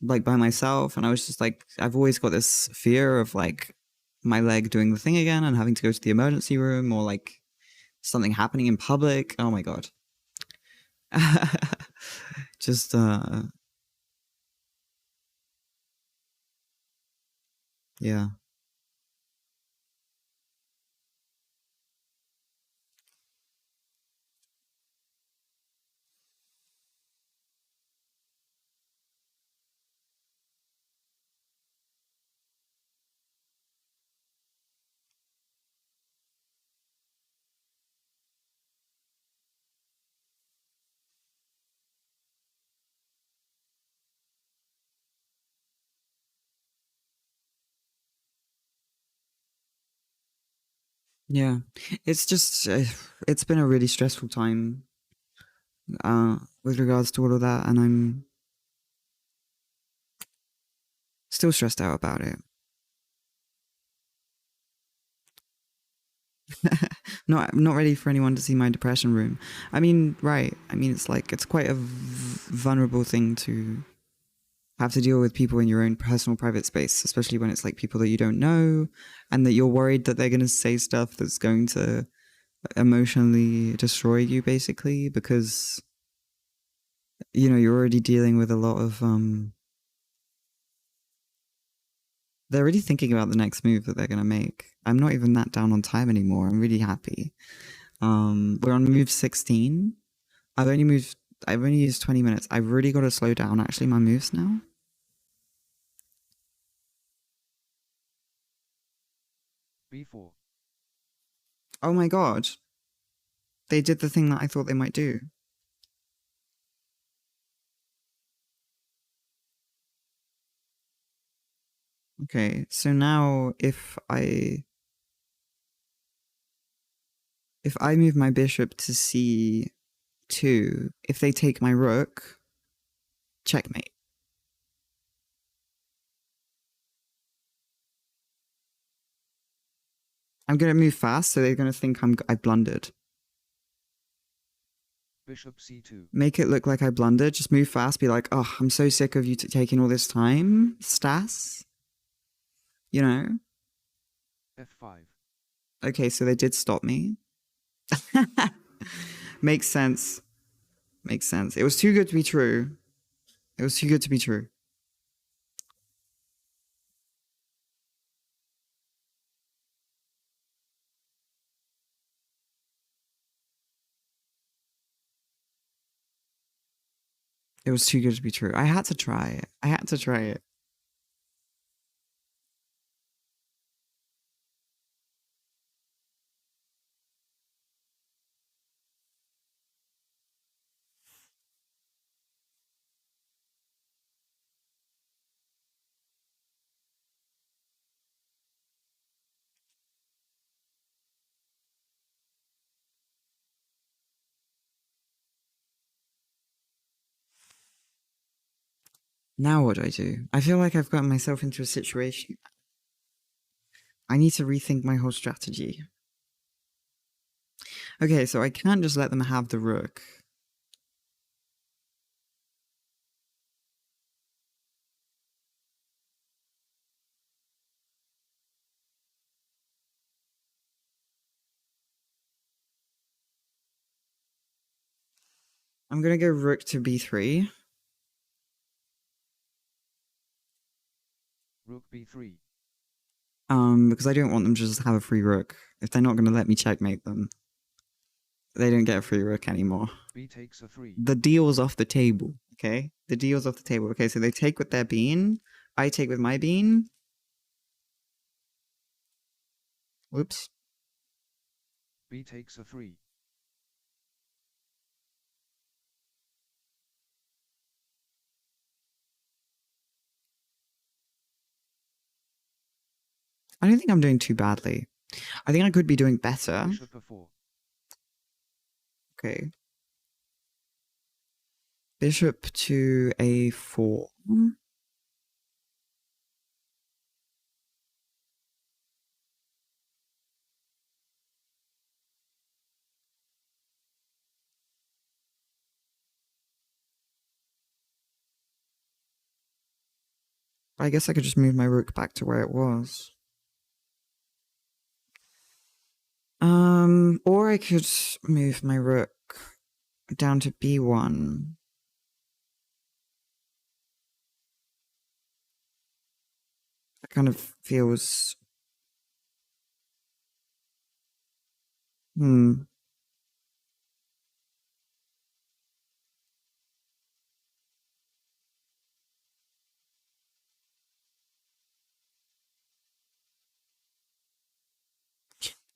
like by myself, and I was just like, I've always got this fear of like my leg doing the thing again and having to go to the emergency room or like something happening in public. Oh my god. Just yeah. Yeah. It's just it's been a really stressful time with regards to all of that, and I'm still stressed out about it. Not ready for anyone to see my depression room. I mean, right. I mean, it's like it's quite a vulnerable thing to have to deal with people in your own personal private space, especially when it's like people that you don't know and that you're worried that they're going to say stuff that's going to emotionally destroy you basically because you're already dealing with a lot of they're already thinking about the next move that they're going to make. I'm not even that down on time anymore. I'm really happy. We're on move 16. I've only moved. I've only used 20 minutes. I've really got to slow down actually my moves now. B4. Oh my god. They did the thing that I thought they might do. Okay, so now if I move my bishop to c2, if they take my rook, checkmate. I'm gonna move fast, so they're gonna think I blundered. Bishop c2. Make it look like I blundered. Just move fast. Be like, oh, I'm so sick of you taking all this time, Stas. You know. F5. Okay, so they did stop me. Makes sense. Makes sense. It was too good to be true. It was too good to be true. It was too good to be true. I had to try it. I had to try it. Now what do I do? I feel like I've gotten myself into a situation. I need to rethink my whole strategy. Okay, so I can't just let them have the rook. I'm gonna go rook to b3. Rook b3. Because I don't want them to just have a free rook. If they're not gonna let me checkmate them, they don't get a free rook anymore. B takes a3. The deal's off the table, okay? The deal's off the table. Okay, so they take with their bean. I take with my bean. Whoops. B takes a3. I don't think I'm doing too badly. I think I could be doing better. Bishop f4. Okay. Bishop to a4. I guess I could just move my rook back to where it was. Or I could move my rook down to b1. That kind of feels...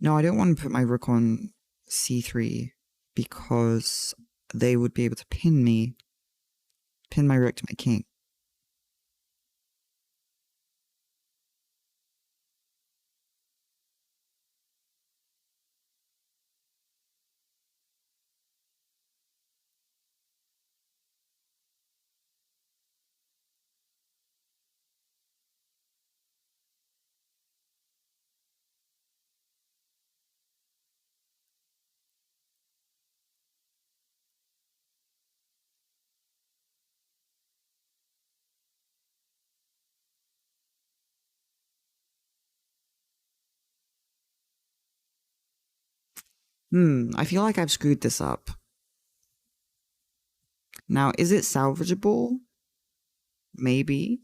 No, I don't want to put my rook on c3 because they would be able to pin my rook to my king. I feel like I've screwed this up. Now, is it salvageable? Maybe.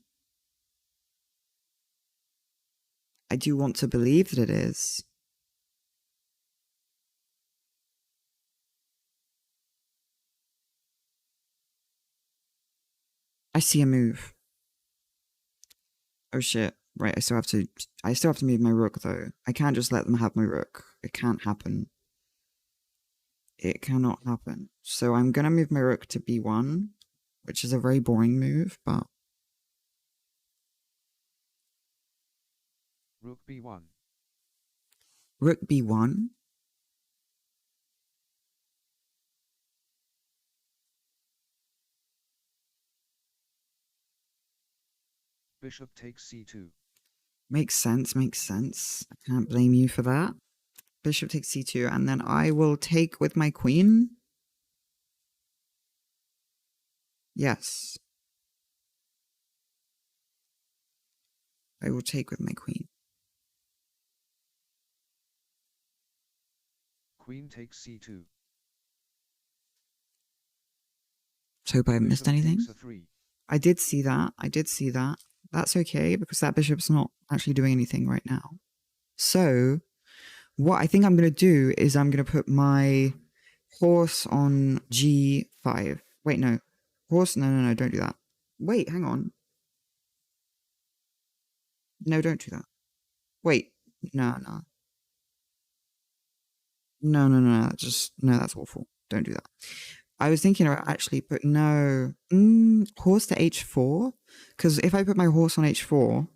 I do want to believe that it is. I see a move. Oh shit. Right, I still have to move my rook though. I can't just let them have my rook. It can't happen. It cannot happen. So I'm gonna move my rook to b1, which is a very boring move, but... Rook b1. Rook b1? Bishop takes c2. Makes sense, makes sense. I can't blame you for that. Bishop takes c2, and then I will take with my queen. Yes. I will take with my queen. Queen takes c2. Let's hope I haven't missed anything. Takes a3. I did see that. I did see that. That's okay, because that bishop's not actually doing anything right now. So, what I think I'm going to do is I'm going to put my horse on g5. Wait, no. Horse? No, don't do that. Wait, hang on. No, don't do that. Wait. No. No. Just, no, that's awful. Don't do that. I was thinking about actually put, no. Horse to h4? Because if I put my horse on h4,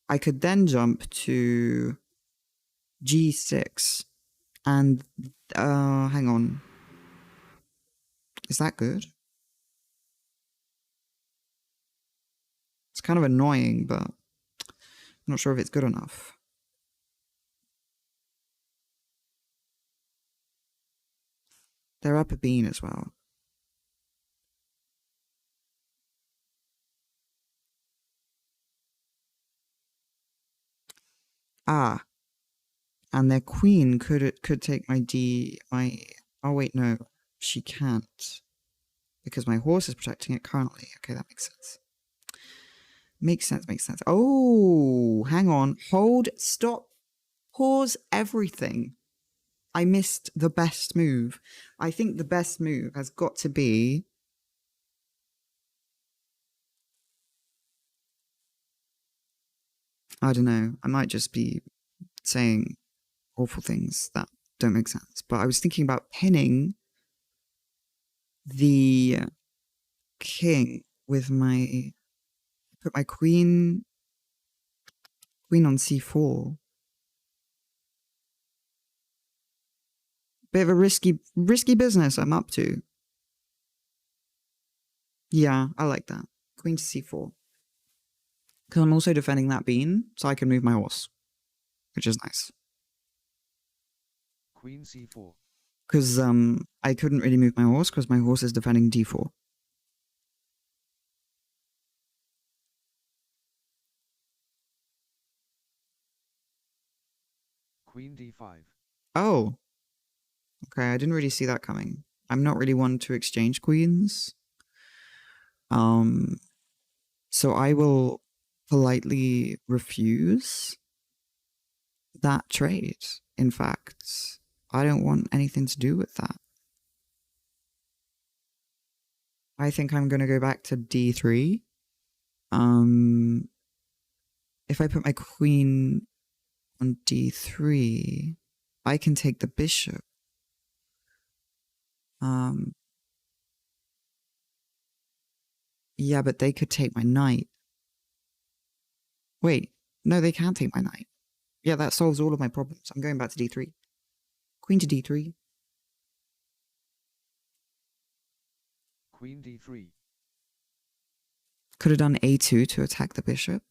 I could then jump to g6 and, hang on. Is that good? It's kind of annoying, but I'm not sure if it's good enough. They're up a bean as well. Ah, and their queen could take my oh wait, no, she can't, because my horse is protecting it currently. Okay, that makes sense. Makes sense. Oh, hang on, hold, stop, pause everything. I missed the best move. I think the best move has got to be... I don't know, I might just be saying awful things that don't make sense, but I was thinking about pinning the king with put my queen on c4. Bit of a risky business I'm up to. Yeah, I like that. Queen to c4. Because I'm also defending that bean, so I can move my horse, which is nice. Queen c4. Because I couldn't really move my horse because my horse is defending d4. Queen d5. Oh. Okay, I didn't really see that coming. I'm not really one to exchange queens. So I will politely refuse that trade. In fact, I don't want anything to do with that. I think I'm gonna go back to d3. If I put my queen on d3, I can take the bishop. Yeah, but they could take my knight. Wait, no, they can't take my knight. Yeah, that solves all of my problems. I'm going back to d3. Queen to d3. Queen d3. Could have done a2 to attack the bishop.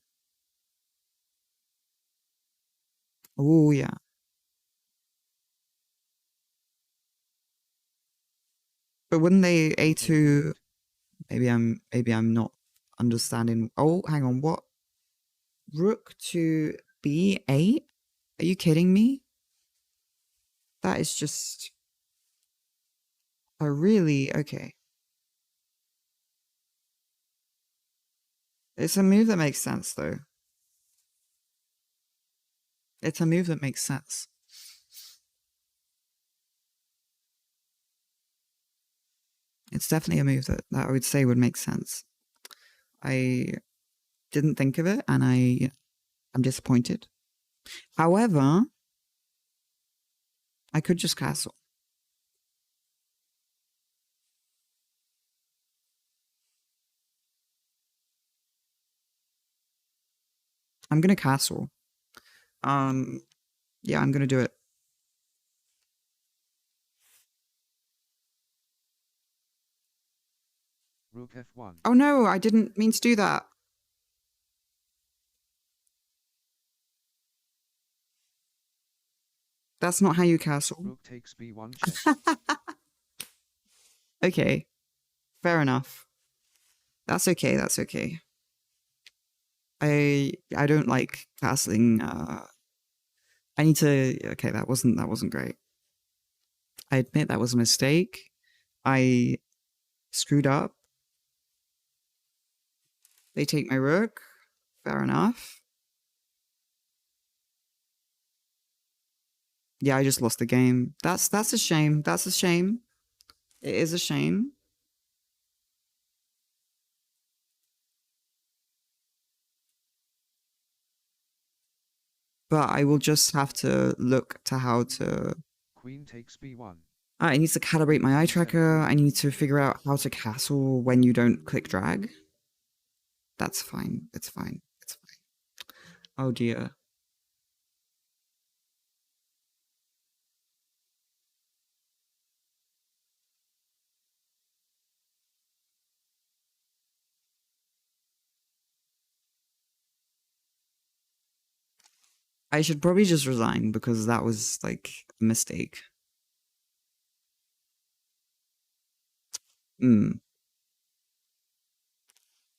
Oh, yeah. But wouldn't they a2? Maybe I'm not understanding. Oh, hang on. What? Rook to b8? Are you kidding me? That is just a really okay. It's a move that makes sense, though. It's a move that makes sense. It's definitely a move that I would say would make sense. I didn't think of it, and I'm disappointed. However, I could just castle. I'm gonna castle. Yeah, I'm gonna do it. Rook f1. Oh no, I didn't mean to do that. That's not how you castle. Rook takes b1 check. Okay, fair enough. That's okay. That's okay. I don't like castling. I need to. Okay, that wasn't great. I admit that was a mistake. I screwed up. They take my rook. Fair enough. Yeah, I just lost the game. That's a shame. That's a shame. It is a shame. But I will just have to look to how to. Queen takes b1. I need to calibrate my eye tracker. I need to figure out how to castle when you don't click drag. That's fine. It's fine. It's fine. Oh dear. I should probably just resign because that was like a mistake.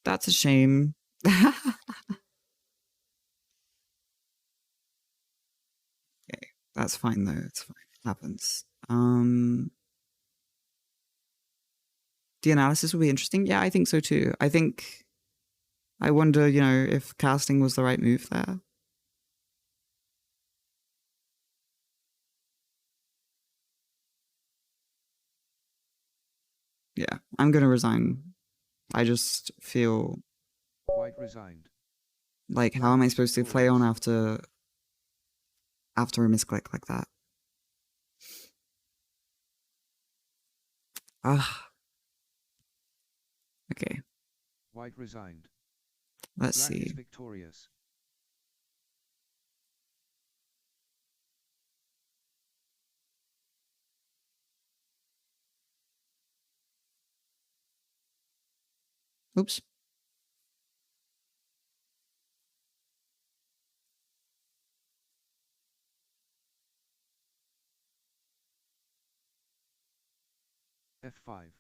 That's a shame. Okay, that's fine though. It's fine. It happens. The analysis will be interesting. Yeah, I think so too. I wonder, if casting was the right move there. Yeah, I'm gonna resign. I just feel White resigned. like, how am I supposed to play on after a misclick like that? Ah. Okay, White resigned. let's Black is see. victorious. Oops. F5.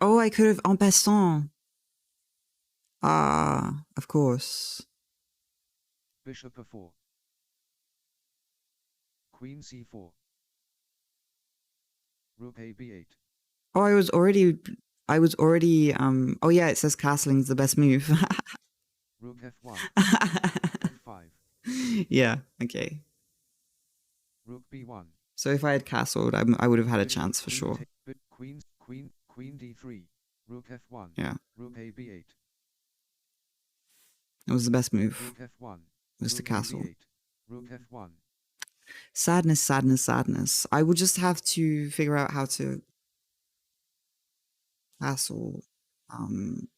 Oh, I could have en passant. Ah, of course. Bishop A4. Queen C4. Rook A B8. Oh, I was already, oh yeah, it says castling's the best move. Rook F1. F5. Yeah, okay. Rook B1. So if I had castled, I would have had a Bishop chance for Queen sure. Queen D3. Rook F1. Yeah, Rook A B8. it was the best move, Rook F1. was the Rook castle. A B8. Rook F1. Sadness, sadness, sadness. I would just have to figure out how to castle. I'm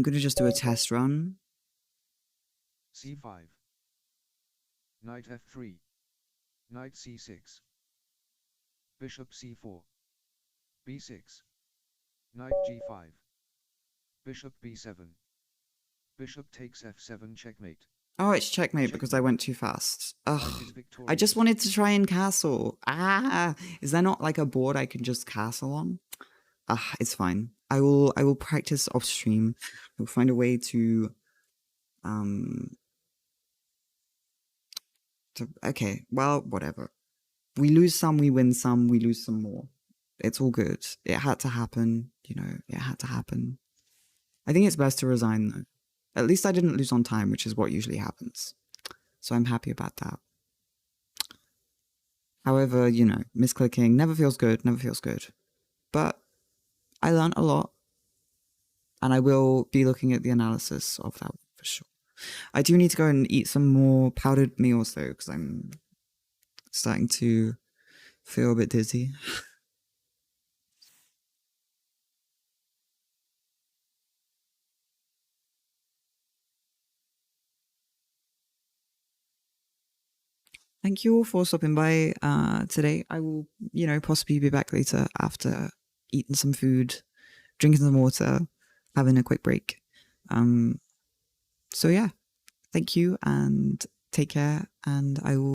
gonna just do a test run. C5. Knight F3. Knight C6. Bishop C4. B6. Knight G5. Bishop B7. Bishop takes F7 checkmate. Oh, it's checkmate because I went too fast. Ugh. I just wanted to try and castle. Ah, is there not like a board I can just castle on? Ah, it's fine. I will practice off stream. I'll find a way to okay, well, whatever. We lose some, we win some, we lose some more. It's all good. It had to happen, you know, it had to happen. I think it's best to resign though. At least I didn't lose on time, which is what usually happens. So I'm happy about that. However, you know, misclicking never feels good, never feels good. But I learned a lot. And I will be looking at the analysis of that for sure. I do need to go and eat some more powdered meals though, because I'm starting to feel a bit dizzy. Thank you all for stopping by today. I will, you know, possibly be back later after eating some food, drinking some water, having a quick break. So yeah, thank you and take care. And I will